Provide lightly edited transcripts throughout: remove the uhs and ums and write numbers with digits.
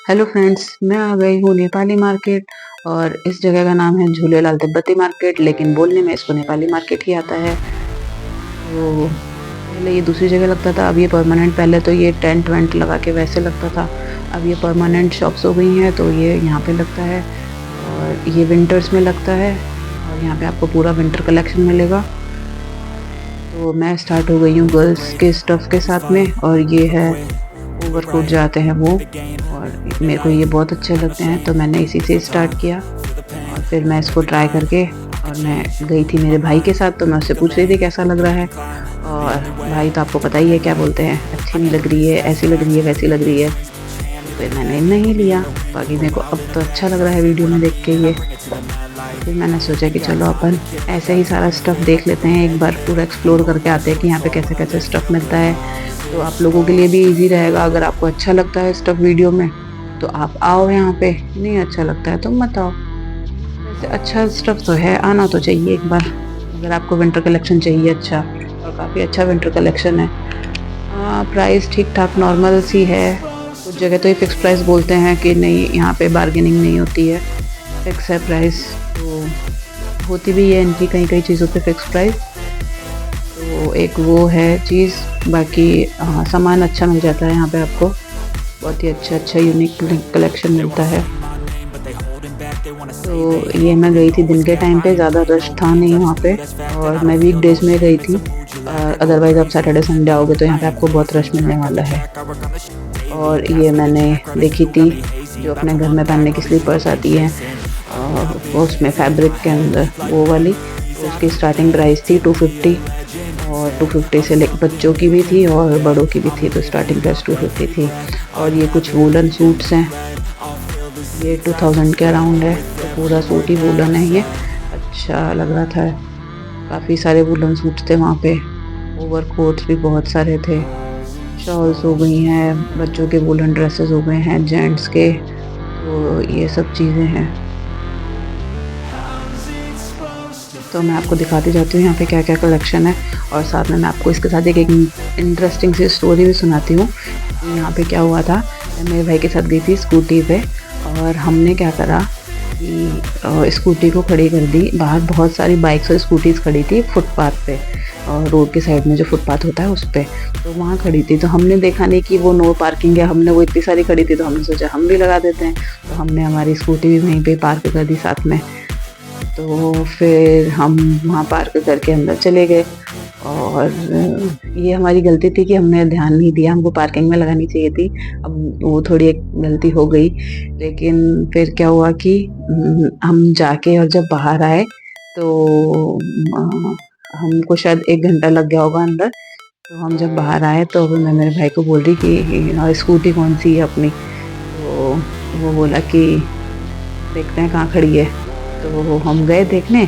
Hello friends, मैं आ गई हूँ नेपाली मार्केट। और इस जगह का नाम है झूलेलाल तिब्बती मार्केट, लेकिन बोलने में इसको नेपाली मार्केट ही आता है। तो पहले ये दूसरी जगह लगता था, अब ये परमानेंट। पहले तो ये टेंट वेंट लगा के वैसे लगता था, अब ये परमानेंट शॉप्स हो गई हैं, तो ये यहाँ पे लगता है। और ये विंटर्स में लगता है, और यहाँ पे आपको पूरा विंटर कलेक्शन मिलेगा। तो मैं स्टार्ट हो गई हूँ गर्ल्स के स्टफ़ के साथ में, और ये है ओवरकोट जो आते हैं वो। और मेरे को ये बहुत अच्छे लगते हैं, तो मैंने इसी से स्टार्ट किया। और फिर मैं इसको ट्राई करके, और मैं गई थी मेरे भाई के साथ, तो मैं उससे पूछ रही थी कैसा लग रहा है। और भाई तो आपको पता ही है क्या बोलते हैं, अच्छी नहीं लग रही है, ऐसी लग रही है, वैसी लग रही है। तो फिर मैंने नहीं लिया। बाकी मेरे को अब तो अच्छा लग रहा है वीडियो में देख के ये। फिर मैंने सोचा कि चलो अपन ऐसे ही सारा स्टफ़ देख लेते हैं, एक बार पूरा एक्सप्लोर करके आते हैं कि यहाँ पे कैसे कैसे स्टफ़ मिलता है। तो आप लोगों के लिए भी इजी रहेगा। अगर आपको अच्छा लगता है स्टफ़ वीडियो में तो आप आओ यहाँ पे, नहीं अच्छा लगता है तो मत आओ। वैसे अच्छा स्टफ़ तो है, आना तो चाहिए एक बार, अगर आपको विंटर कलेक्शन चाहिए अच्छा। और काफ़ी अच्छा विंटर कलेक्शन है। प्राइस ठीक ठाक नॉर्मल सी है। कुछ जगह तो ये फ़िक्स प्राइस बोलते हैं कि नहीं, यहाँ पे बार्गेनिंग नहीं होती है, फ़िक्स है प्राइस। तो होती भी है इनकी कई कई चीज़ों पे फ़िक्स प्राइस। तो एक वो है चीज़। बाकी सामान अच्छा मिल जाता है यहाँ पे आपको, बहुत ही अच्छा यूनिक कलेक्शन मिलता है। तो ये मैं गई थी दिन के टाइम पे, ज़्यादा रश था नहीं वहाँ पे, और मैं वीक डेज़ में गई थी। अदरवाइज़ आप सैटरडे संडे आओगे तो यहाँ पे आपको बहुत रश मिलने वाला है। और ये मैंने देखी थी जो अपने घर में पहनने की स्लीपर्स आती हैं, उसमें फैब्रिक के अंदर वो वाली। तो उसकी स्टार्टिंग प्राइस थी 250, और 250 से बच्चों की भी थी और बड़ों की भी थी, तो स्टार्टिंग प्राइस 250 थी। और ये कुछ वूलन सूट्स हैं, ये 2000 के अराउंड है। तो पूरा सूट ही वूलन है ये, अच्छा लग रहा था। काफ़ी सारे वूलन सूट्स थे वहाँ पे, ओवर कोट्स भी बहुत सारे थे, शॉल्स हो गई हैं, बच्चों के वूलन ड्रेसेस हो गए हैं, जेंट्स के। तो ये सब चीज़ें हैं। तो मैं आपको दिखाती जाती हूँ यहाँ पे क्या क्या कलेक्शन है, और साथ में मैं आपको इसके साथ एक इंटरेस्टिंग सी स्टोरी भी सुनाती हूँ। यहाँ पे क्या हुआ था, मैं मेरे भाई के साथ गई थी स्कूटी पे, और हमने क्या करा कि स्कूटी को खड़ी कर दी। बाहर बहुत सारी बाइक्स और स्कूटीज़ खड़ी थी फुटपाथ पे, और रोड के साइड में जो फुटपाथ होता है उस पे, तो वहाँ खड़ी थी। तो हमने देखा नहीं कि वो नो पार्किंग है, हमने वो इतनी सारी खड़ी थी, तो हमने सोचा हम भी लगा देते हैं। तो हमने हमारी स्कूटी भी वहीं पे पार्क कर दी साथ में। तो फिर हम वहाँ पार्क करके अंदर चले गए, और ये हमारी गलती थी कि हमने ध्यान नहीं दिया, हमको पार्किंग में लगानी चाहिए थी। अब वो थोड़ी एक गलती हो गई। लेकिन फिर क्या हुआ कि हम जाके और जब बाहर आए तो हमको शायद 1 घंटा लग गया होगा अंदर। तो हम जब बाहर आए तो मैं मेरे भाई को बोल रही कि स्कूटी कौन सी है अपनी। तो वो बोला कि देखते हैं कहाँ खड़ी है। तो हम गए देखने,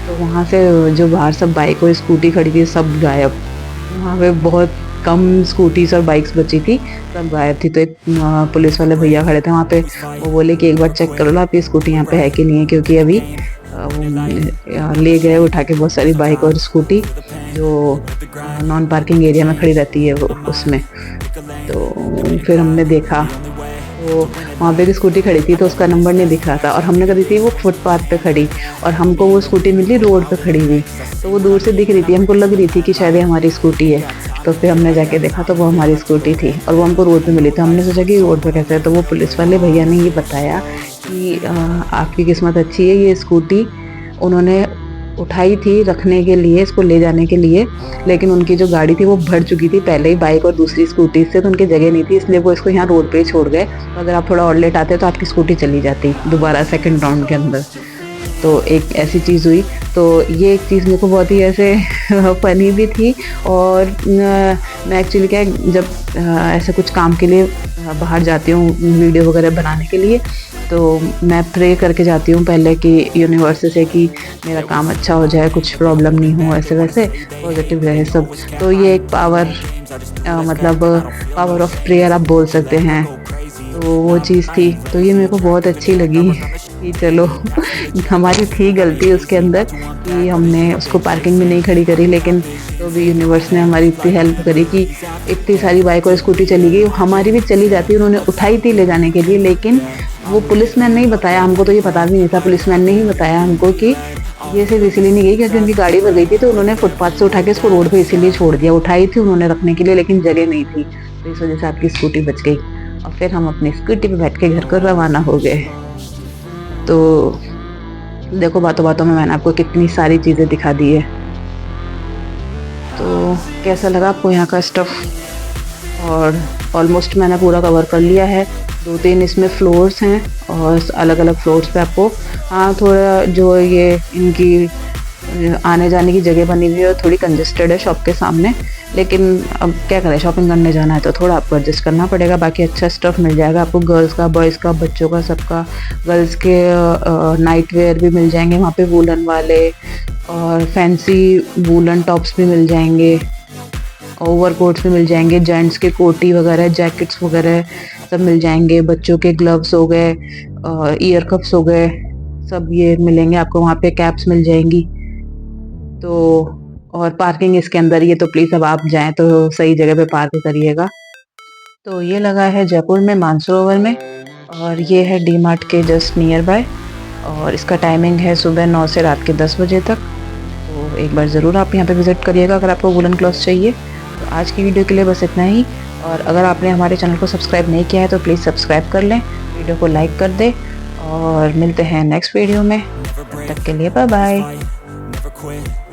तो वहाँ से जो बाहर सब बाइक और स्कूटी खड़ी थी सब गायब। वहाँ पे बहुत कम स्कूटीज़ और बाइक्स बची थी, सब गायब थी। तो एक पुलिस वाले भैया खड़े थे वहाँ पे, वो बोले कि एक बार चेक कर लो आपकी स्कूटी यहाँ पे है कि नहीं है, क्योंकि अभी ले गए उठा के बहुत सारी बाइक और स्कूटी जो नॉन पार्किंग एरिया में खड़ी रहती है उसमें। तो फिर हमने देखा, तो वहाँ पे भी स्कूटी खड़ी थी, तो उसका नंबर नहीं दिख रहा था, और हमने करी थी वो फुटपाथ पे खड़ी, और हमको वो स्कूटी मिली रोड पे खड़ी हुई। तो वो दूर से दिख रही थी, हमको लग रही थी कि शायद ये हमारी स्कूटी है। तो फिर हमने जाके देखा तो वो हमारी स्कूटी थी, और वो हमको रोड पे मिली। तो हमने सोचा कि रोड पे कैसे है, तो वो पुलिस वाले भैया ने ये बताया कि आपकी किस्मत अच्छी है, ये स्कूटी उन्होंने उठाई थी रखने के लिए, इसको ले जाने के लिए, लेकिन उनकी जो गाड़ी थी वो भर चुकी थी पहले ही बाइक और दूसरी स्कूटी से, तो उनकी जगह नहीं थी, इसलिए वो इसको यहाँ रोड पे ही छोड़ गए। तो अगर आप थोड़ा और लेट आते तो आपकी स्कूटी चली जाती दोबारा सेकंड राउंड के अंदर। तो एक ऐसी चीज़ हुई। तो ये एक चीज़ मेरे को बहुत ही ऐसे फ़नी भी थी। और मैं एक्चुअली क्या है, जब ऐसे कुछ काम के लिए बाहर जाती हूँ वीडियो वगैरह बनाने के लिए, तो मैं प्रे करके जाती हूँ पहले कि यूनिवर्स से कि मेरा काम अच्छा हो जाए, कुछ प्रॉब्लम नहीं हो, ऐसे वैसे पॉजिटिव रहे सब। तो ये एक पावर, मतलब पावर ऑफ प्रेयर आप बोल सकते हैं। तो वो चीज़ थी, तो ये मेरे को बहुत अच्छी लगी कि चलो हमारी थी गलती उसके अंदर कि हमने उसको पार्किंग में नहीं खड़ी करी, लेकिन तो भी यूनिवर्स ने हमारी इतनी हेल्प करी कि इतनी सारी बाइक और स्कूटी चली गई। हमारी भी चली जाती, उन्होंने उठाई थी ले जाने के लिए, लेकिन वो पुलिसमैन नहीं बताया हमको, तो ये पता भी नहीं था, पुलिसमैन ने ही बताया हमको कि ये सिर्फ इसीलिए नहीं गई क्योंकि उनकी गाड़ी भर गई थी, तो उन्होंने फुटपाथ से उठा के इसको रोड पे इसीलिए छोड़ दिया। उठाई थी उन्होंने रखने के लिए, लेकिन जगह नहीं थी, तो इस वजह से आपकी स्कूटी बच गई। और फिर हम अपनी स्कूटी पे बैठ के घर को रवाना हो गए। तो देखो बातों बातों में मैंने आपको कितनी सारी चीज़ें दिखा दी है। तो कैसा लगा आपको यहाँ का स्टफ़? और ऑलमोस्ट मैंने पूरा कवर कर लिया है। 2-3 इसमें फ्लोर्स हैं और अलग अलग फ्लोर्स पे आपको, हाँ थोड़ा जो ये इनकी आने जाने की जगह बनी हुई है थोड़ी कंजेस्टेड है शॉप के सामने, लेकिन अब क्या करें, शॉपिंग करने जाना है तो थोड़ा आपको एडजस्ट करना पड़ेगा। बाकी अच्छा स्टफ़ मिल जाएगा आपको, गर्ल्स का, बॉयज़ का, बच्चों का, सबका। गर्ल्स के नाइट वेयर भी मिल जाएंगे वहाँ पे, वूलन वाले, और फैंसी वूलन टॉप्स भी मिल जाएंगे, ओवरकोट्स भी मिल जाएंगे, जेंट्स के कोटी वगैरह, जैकेट्स वगैरह सब मिल जाएंगे, बच्चों के ग्लव्स हो गए, ईयर कप्स हो गए, सब ये मिलेंगे आपको वहाँ पे, कैप्स मिल जाएंगी। तो और पार्किंग इसके अंदर ही है, तो प्लीज़ अब आप जाएं तो सही जगह पे पार्क करिएगा। तो ये लगा है जयपुर में मानसरोवर में, और ये है डी मार्ट के जस्ट नियर बाय, और इसका टाइमिंग है सुबह 9 से रात के 10 बजे तक। तो एक बार ज़रूर आप यहाँ पे विज़िट करिएगा अगर आपको वूलन क्लॉथ्स चाहिए। तो आज की वीडियो के लिए बस इतना ही, और अगर आपने हमारे चैनल को सब्सक्राइब नहीं किया है तो प्लीज़ सब्सक्राइब कर लें, वीडियो को लाइक कर दें, और मिलते हैं नेक्स्ट वीडियो में। तब तक के लिए बाय बाय।